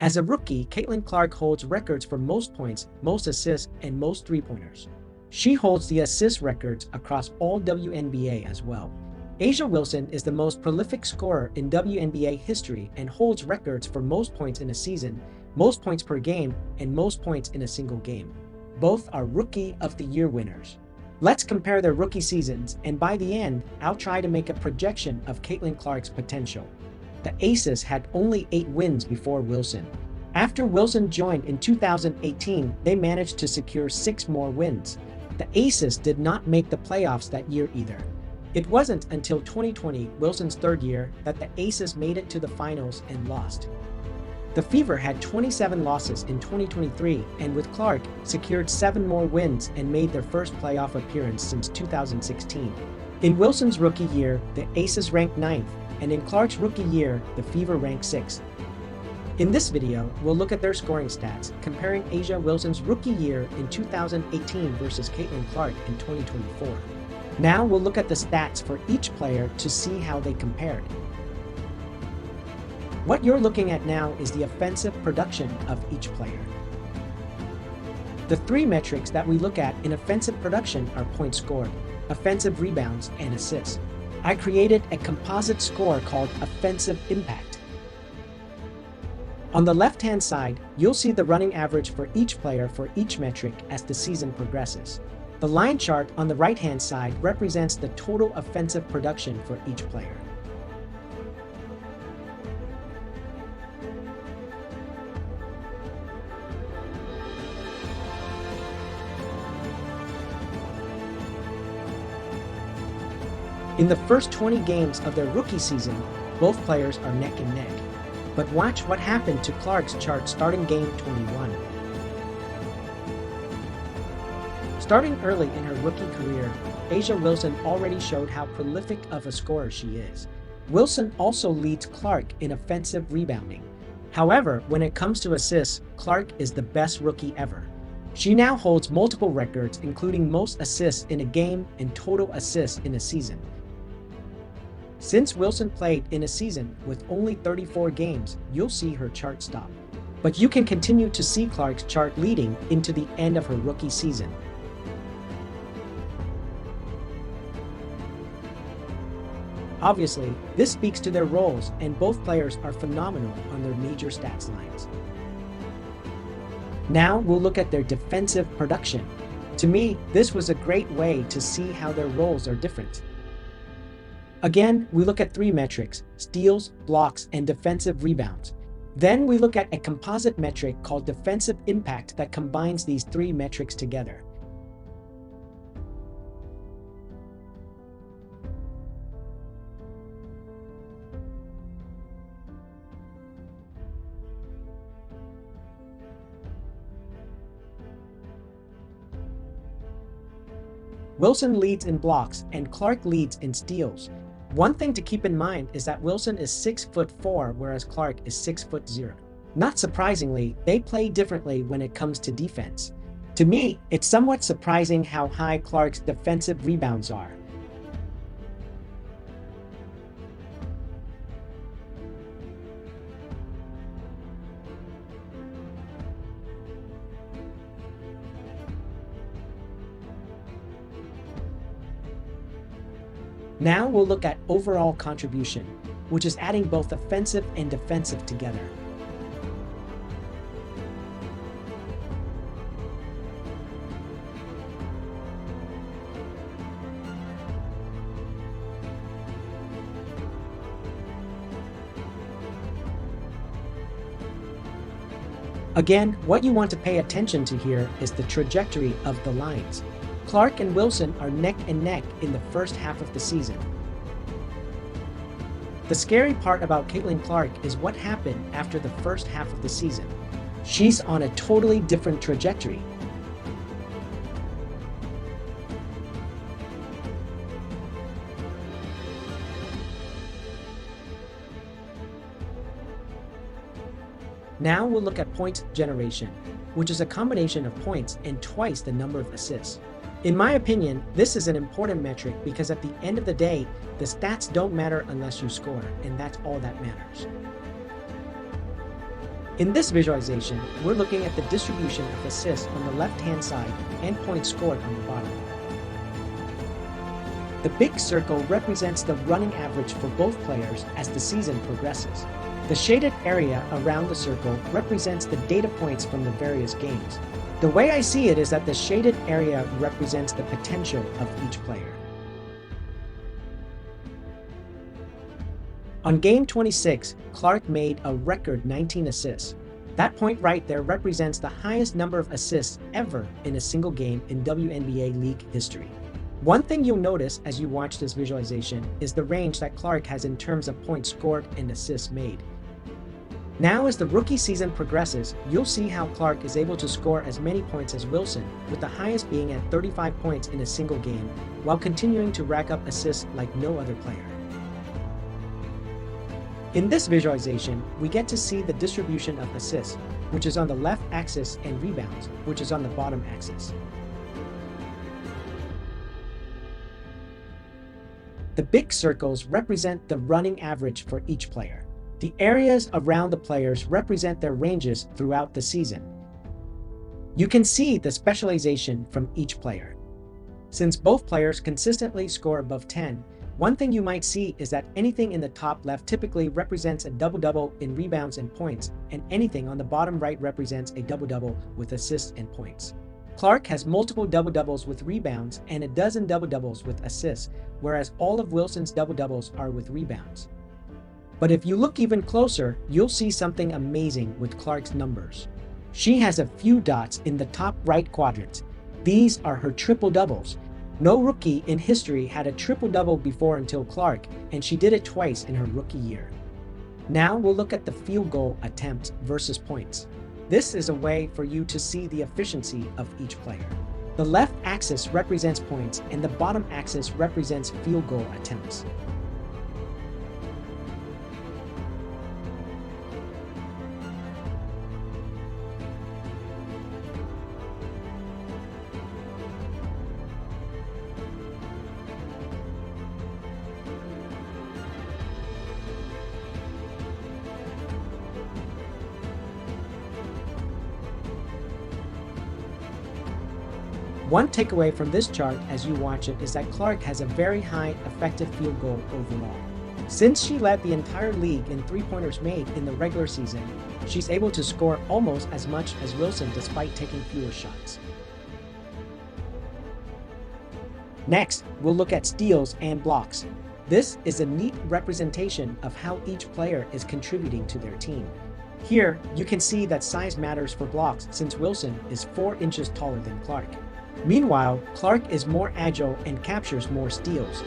As a rookie, Caitlin Clark holds records for most points, most assists, and most three-pointers. She holds the assist records across all WNBA as well. A'ja Wilson is the most prolific scorer in WNBA history and holds records for most points in a season, most points per game, and most points in a single game. Both are Rookie of the Year winners. Let's compare their rookie seasons, and by the end, I'll try to make a projection of Caitlin Clark's potential. The Aces had only 8 wins before Wilson. After Wilson joined in 2018, they managed to secure 6 more wins. The Aces did not make the playoffs that year either. It wasn't until 2020, Wilson's third year, that the Aces made it to the finals and lost. The Fever had 27 losses in 2023 and with Clark, secured 7 more wins and made their first playoff appearance since 2016. In Wilson's rookie year, the Aces ranked 9th, and in Clark's rookie year, the Fever ranked 6th. In this video, we'll look at their scoring stats, comparing A'ja Wilson's rookie year in 2018 versus Caitlin Clark in 2024. Now we'll look at the stats for each player to see how they compared. What you're looking at now is the offensive production of each player. The 3 metrics that we look at in offensive production are points scored, offensive rebounds, and assists. I created a composite score called offensive impact. On the left-hand side, you'll see the running average for each player for each metric as the season progresses. The line chart on the right-hand side represents the total offensive production for each player. In the first 20 games of their rookie season, both players are neck and neck. But watch what happened to Clark's chart starting game 21. Starting early in her rookie career, A'ja Wilson already showed how prolific of a scorer she is. Wilson also leads Clark in offensive rebounding. However, when it comes to assists, Clark is the best rookie ever. She now holds multiple records, including most assists in a game and total assists in a season. Since Wilson played in a season with only 34 games, you'll see her chart stop. But you can continue to see Clark's chart leading into the end of her rookie season. Obviously, this speaks to their roles, and both players are phenomenal on their major stats lines. Now we'll look at their defensive production. To me, this was a great way to see how their roles are different. Again, we look at 3 metrics: steals, blocks, and defensive rebounds. Then we look at a composite metric called defensive impact that combines these 3 metrics together. Wilson leads in blocks and Clark leads in steals. One thing to keep in mind is that Wilson is 6'4", whereas Clark is 6'0". Not surprisingly, they play differently when it comes to defense. To me, it's somewhat surprising how high Clark's defensive rebounds are. Now we'll look at overall contribution, which is adding both offensive and defensive together. Again, what you want to pay attention to here is the trajectory of the lines. Clark and Wilson are neck and neck in the first half of the season. The scary part about Caitlin Clark is what happened after the first half of the season. She's on a totally different trajectory. Now we'll look at point generation, which is a combination of points and twice the number of assists. In my opinion, this is an important metric because at the end of the day, the stats don't matter unless you score, and that's all that matters. In this visualization, we're looking at the distribution of assists on the left-hand side and points scored on the bottom. The big circle represents the running average for both players as the season progresses. The shaded area around the circle represents the data points from the various games. The way I see it is that the shaded area represents the potential of each player. On game 26, Clark made a record 19 assists. That point right there represents the highest number of assists ever in a single game in WNBA league history. One thing you'll notice as you watch this visualization is the range that Clark has in terms of points scored and assists made. Now as the rookie season progresses, you'll see how Clark is able to score as many points as Wilson, with the highest being at 35 points in a single game, while continuing to rack up assists like no other player. In this visualization, we get to see the distribution of assists, which is on the left axis, and rebounds, which is on the bottom axis. The big circles represent the running average for each player. The areas around the players represent their ranges throughout the season. You can see the specialization from each player. Since both players consistently score above 10, one thing you might see is that anything in the top left typically represents a double-double in rebounds and points, and anything on the bottom right represents a double-double with assists and points. Clark has multiple double-doubles with rebounds and a dozen double-doubles with assists, whereas all of Wilson's double-doubles are with rebounds. But if you look even closer, you'll see something amazing with Clark's numbers. She has a few dots in the top right quadrant. These are her triple-doubles. No rookie in history had a triple-double before until Clark, and she did it twice in her rookie year. Now we'll look at the field goal attempts versus points. This is a way for you to see the efficiency of each player. The left axis represents points, and the bottom axis represents field goal attempts. One takeaway from this chart as you watch it is that Clark has a very high effective field goal overall. Since she led the entire league in three-pointers made in the regular season, she's able to score almost as much as Wilson despite taking fewer shots. Next, we'll look at steals and blocks. This is a neat representation of how each player is contributing to their team. Here, you can see that size matters for blocks since Wilson is 4 inches taller than Clark. Meanwhile, Clark is more agile and captures more steals.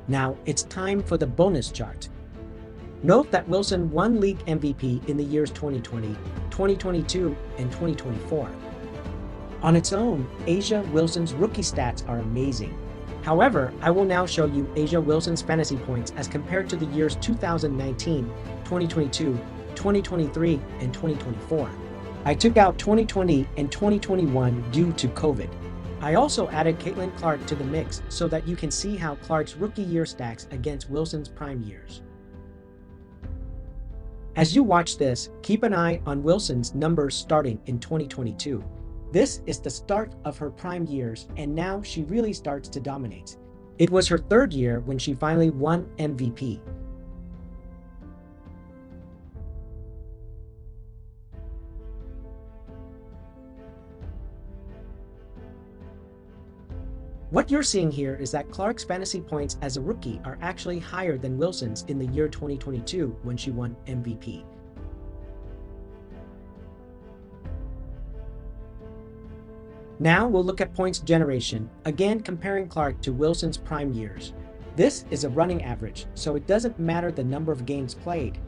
Now it's time for the bonus chart. Note that Wilson won league MVP in the years 2020, 2022, and 2024. On its own, A'ja Wilson's rookie stats are amazing. However, I will now show you A'ja Wilson's fantasy points as compared to the years 2019, 2022, 2023, and 2024. I took out 2020 and 2021 due to COVID. I also added Caitlin Clark to the mix so that you can see how Clark's rookie year stacks against Wilson's prime years. As you watch this, keep an eye on Wilson's numbers starting in 2022. This is the start of her prime years, and now she really starts to dominate. It was her third year when she finally won MVP. What you're seeing here is that Clark's fantasy points as a rookie are actually higher than Wilson's in the year 2022 when she won MVP. Now we'll look at points generation, again comparing Clark to Wilson's prime years. This is a running average, so it doesn't matter the number of games played.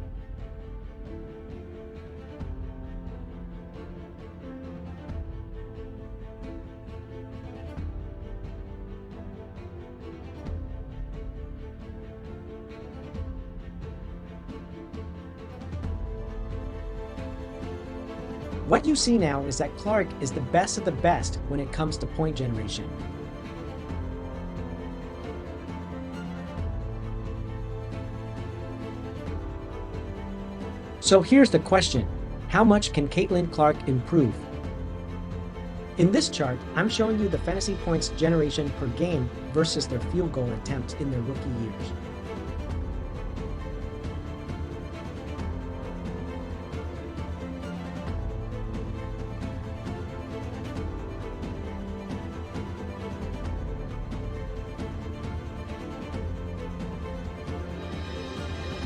What you see now is that Clark is the best of the best when it comes to point generation. So here's the question: how much can Caitlin Clark improve? In this chart, I'm showing you the fantasy points generation per game versus their field goal attempts in their rookie years.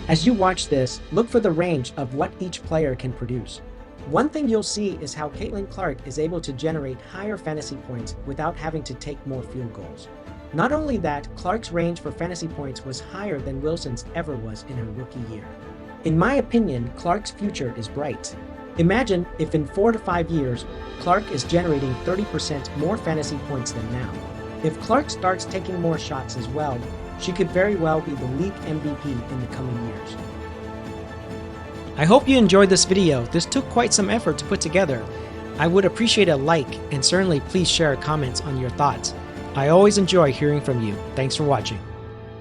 As you watch this, look for the range of what each player can produce. One thing you'll see is how Caitlin Clark is able to generate higher fantasy points without having to take more field goals. Not only that, Clark's range for fantasy points was higher than Wilson's ever was in her rookie year. In my opinion, Clark's future is bright. Imagine if in 4 to 5 years, Clark is generating 30% more fantasy points than now. If Clark starts taking more shots as well, she could very well be the league MVP in the coming years. I hope you enjoyed this video. This took quite some effort to put together. I would appreciate a like, and certainly please share comments on your thoughts. I always enjoy hearing from you. Thanks for watching.